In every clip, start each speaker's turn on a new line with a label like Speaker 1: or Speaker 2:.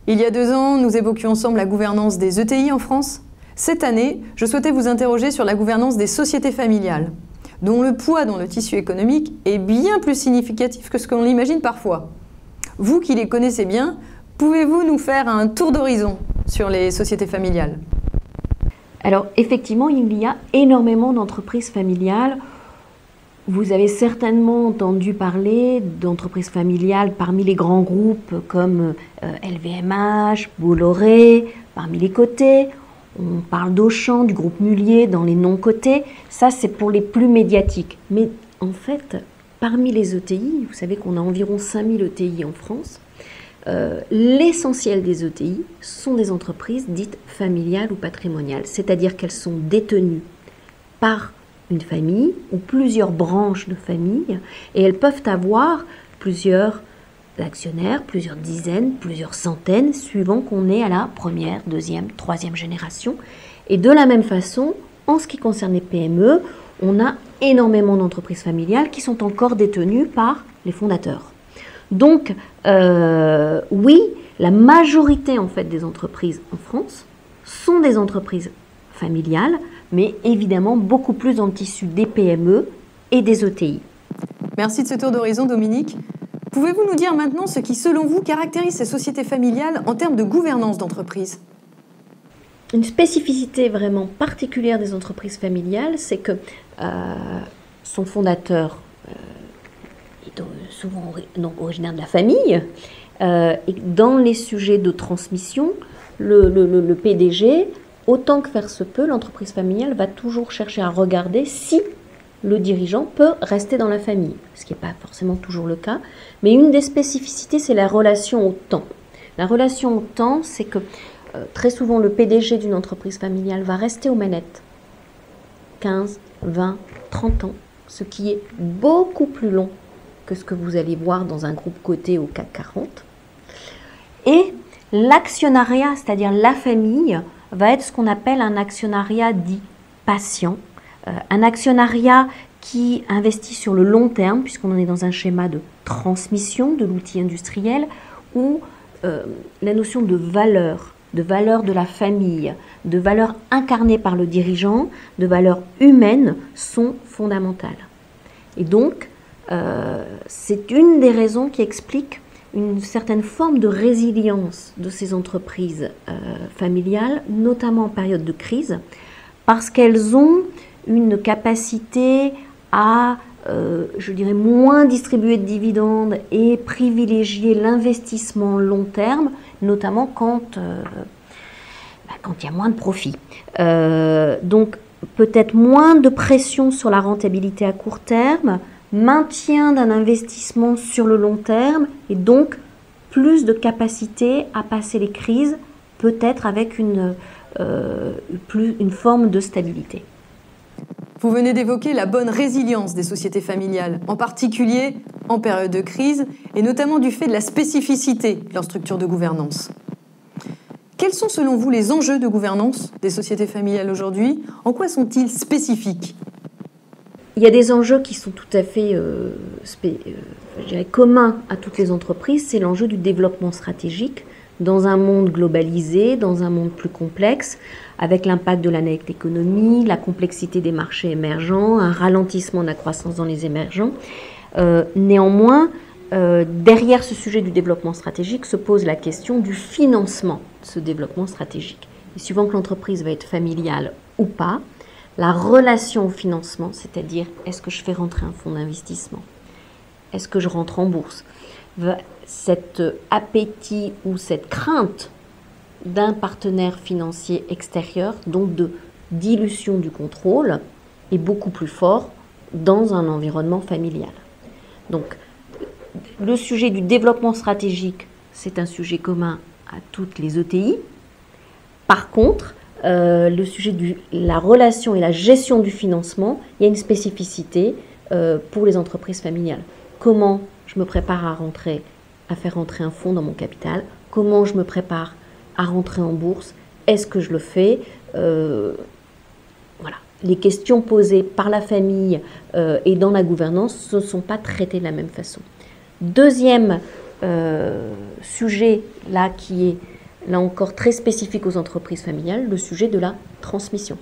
Speaker 1: Il y a 2 ans, nous évoquions ensemble la gouvernance des ETI en France. Cette année, je souhaitais vous interroger sur la gouvernance des sociétés familiales, dont le poids dans le tissu économique est bien plus significatif que ce que l'on l'imagine parfois. Vous qui les connaissez bien, pouvez-vous nous faire un tour d'horizon sur les sociétés familiales ?
Speaker 2: Alors effectivement, il y a énormément d'entreprises familiales. Vous avez certainement entendu parler d'entreprises familiales parmi les grands groupes comme LVMH, Bolloré, parmi les cotés. On parle d'Auchan, du groupe Mullier dans les non-cotés. Ça, c'est pour les plus médiatiques. Mais en fait, parmi les ETI, vous savez qu'on a environ 5000 ETI en France, l'essentiel des ETI sont des entreprises dites familiales ou patrimoniales, c'est-à-dire qu'elles sont détenues par une famille ou plusieurs branches de famille et elles peuvent avoir plusieurs actionnaires, plusieurs dizaines, plusieurs centaines, suivant qu'on est à la première, deuxième, troisième génération. Et de la même façon, en ce qui concerne les PME, on a énormément d'entreprises familiales qui sont encore détenues par les fondateurs. Donc, oui, la majorité en fait des entreprises en France sont des entreprises familiales, mais évidemment beaucoup plus dans le tissu des PME et des ETI.
Speaker 1: Merci de ce tour d'horizon, Dominique. Pouvez-vous nous dire maintenant ce qui, selon vous, caractérise ces sociétés familiales en termes de gouvernance d'entreprise ?
Speaker 2: Une spécificité vraiment particulière des entreprises familiales, c'est que son fondateur est souvent donc originaire de la famille, et dans les sujets de transmission, le PDG, autant que faire se peut, l'entreprise familiale va toujours chercher à regarder si le dirigeant peut rester dans la famille, ce qui n'est pas forcément toujours le cas. Mais une des spécificités, c'est la relation au temps. La relation au temps, c'est que très souvent, le PDG d'une entreprise familiale va rester aux manettes 15, 20, 30 ans, ce qui est beaucoup plus long que ce que vous allez voir dans un groupe coté au CAC 40. Et l'actionnariat, c'est-à-dire la famille, va être ce qu'on appelle un actionnariat dit patient, un actionnariat qui investit sur le long terme, puisqu'on en est dans un schéma de transmission de l'outil industriel, où la notion de valeur de la famille, de valeur incarnée par le dirigeant, de valeur humaine sont fondamentales. Et donc, c'est une des raisons qui explique une certaine forme de résilience de ces entreprises familiales, notamment en période de crise, parce qu'elles ont une capacité à, je dirais, moins distribuer de dividendes et privilégier l'investissement long terme, notamment quand il y a moins de profit. Donc, peut-être moins de pression sur la rentabilité à court terme, maintien d'un investissement sur le long terme et donc plus de capacité à passer les crises, peut-être avec une forme de stabilité.
Speaker 1: Vous venez d'évoquer la bonne résilience des sociétés familiales, en particulier en période de crise et notamment du fait de la spécificité de leur structure de gouvernance. Quels sont selon vous les enjeux de gouvernance des sociétés familiales aujourd'hui ? En quoi sont-ils spécifiques ?
Speaker 2: Il y a des enjeux qui sont tout à fait communs à toutes les entreprises. C'est l'enjeu du développement stratégique dans un monde globalisé, dans un monde plus complexe, avec l'impact de la net économie, la complexité des marchés émergents, un ralentissement de la croissance dans les émergents. Néanmoins, derrière ce sujet du développement stratégique se pose la question du financement de ce développement stratégique. Et suivant que l'entreprise va être familiale ou pas, la relation au financement, c'est-à-dire est-ce que je fais rentrer un fonds d'investissement ? Est-ce que je rentre en bourse ? Cet appétit ou cette crainte d'un partenaire financier extérieur, donc de dilution du contrôle, est beaucoup plus fort dans un environnement familial. Donc, le sujet du développement stratégique, c'est un sujet commun à toutes les ETI. Par contre, le sujet de la relation et la gestion du financement, il y a une spécificité pour les entreprises familiales. Comment je me prépare à faire rentrer un fonds dans mon capital? Comment je me prépare à rentrer en bourse? Est-ce que je le fais? Voilà. Les questions posées par la famille et dans la gouvernance ne sont pas traitées de la même façon. Deuxième sujet là qui est là encore très spécifique aux entreprises familiales, le sujet de la transmission.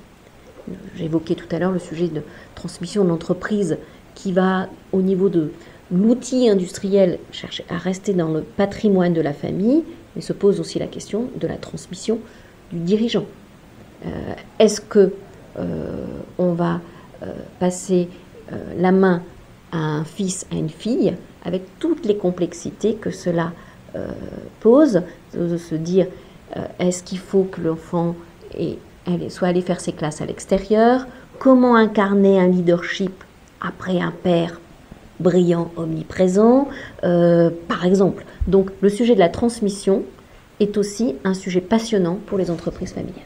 Speaker 2: J'évoquais tout à l'heure le sujet de transmission de l'entreprise qui va, au niveau de l'outil industriel, chercher à rester dans le patrimoine de la famille, mais se pose aussi la question de la transmission du dirigeant. Est-ce que on va passer la main à un fils, à une fille, avec toutes les complexités que cela pose, de se dire est-ce qu'il faut que l'enfant soit allé faire ses classes à l'extérieur, comment incarner un leadership après un père brillant, omniprésent, par exemple. Donc le sujet de la transmission est aussi un sujet passionnant pour les entreprises familiales.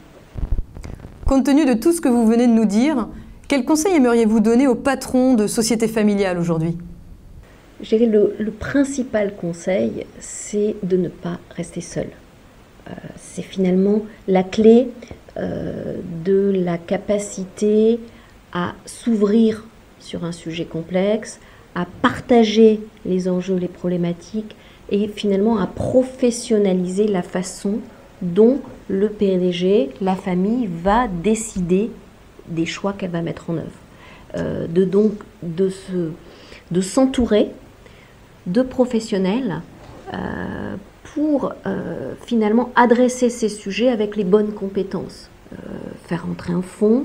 Speaker 1: Compte tenu de tout ce que vous venez de nous dire, quel conseil aimeriez-vous donner aux patrons de sociétés familiales aujourd'hui ?
Speaker 2: Je dirais le principal conseil, c'est de ne pas rester seul. C'est finalement la clé de la capacité à s'ouvrir sur un sujet complexe, à partager les enjeux, les problématiques et finalement à professionnaliser la façon dont le PDG, la famille, va décider des choix qu'elle va mettre en œuvre. De s'entourer de professionnels pour finalement adresser ces sujets avec les bonnes compétences. Faire entrer un fonds,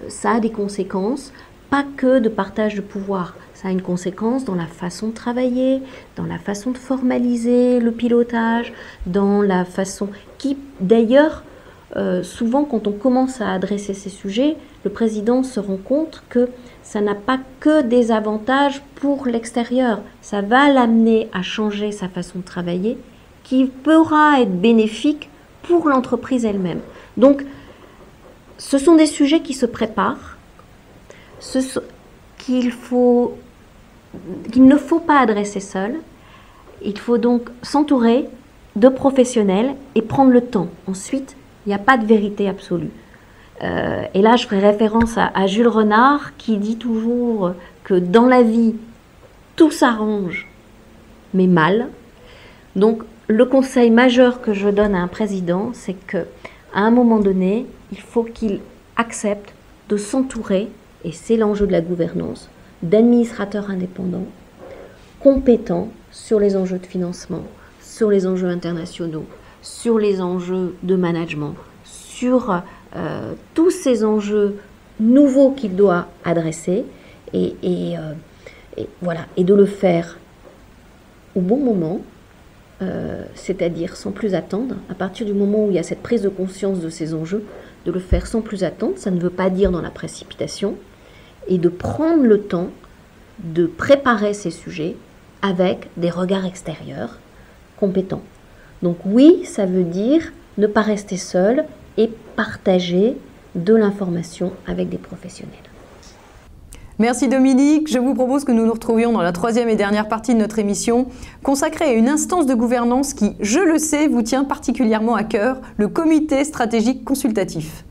Speaker 2: ça a des conséquences, pas que de partage de pouvoir, ça a une conséquence dans la façon de travailler, dans la façon de formaliser le pilotage, dans la façon qui, d'ailleurs, souvent quand on commence à adresser ces sujets, le président se rend compte que ça n'a pas que des avantages pour l'extérieur, ça va l'amener à changer sa façon de travailler qui pourra être bénéfique pour l'entreprise elle-même. Donc, ce sont des sujets qui se préparent, qu'il ne faut pas adresser seul. Il faut donc s'entourer de professionnels et prendre le temps. Ensuite, il n'y a pas de vérité absolue. Et là, je ferai référence à Jules Renard qui dit toujours que dans la vie, tout s'arrange, mais mal. Donc, le conseil majeur que je donne à un président, c'est qu'à un moment donné, il faut qu'il accepte de s'entourer, et c'est l'enjeu de la gouvernance, d'administrateurs indépendants, compétents sur les enjeux de financement, sur les enjeux internationaux, sur les enjeux de management, sur tous ces enjeux nouveaux qu'il doit adresser, et voilà, et de le faire au bon moment, c'est-à-dire sans plus attendre. À partir du moment où il y a cette prise de conscience de ces enjeux, de le faire sans plus attendre, ça ne veut pas dire dans la précipitation, et de prendre le temps de préparer ces sujets avec des regards extérieurs compétents. Donc oui, ça veut dire ne pas rester seul et partager de l'information avec des professionnels.
Speaker 1: Merci Dominique. Je vous propose que nous nous retrouvions dans la troisième et dernière partie de notre émission, consacrée à une instance de gouvernance qui, je le sais, vous tient particulièrement à cœur, le Comité stratégique consultatif.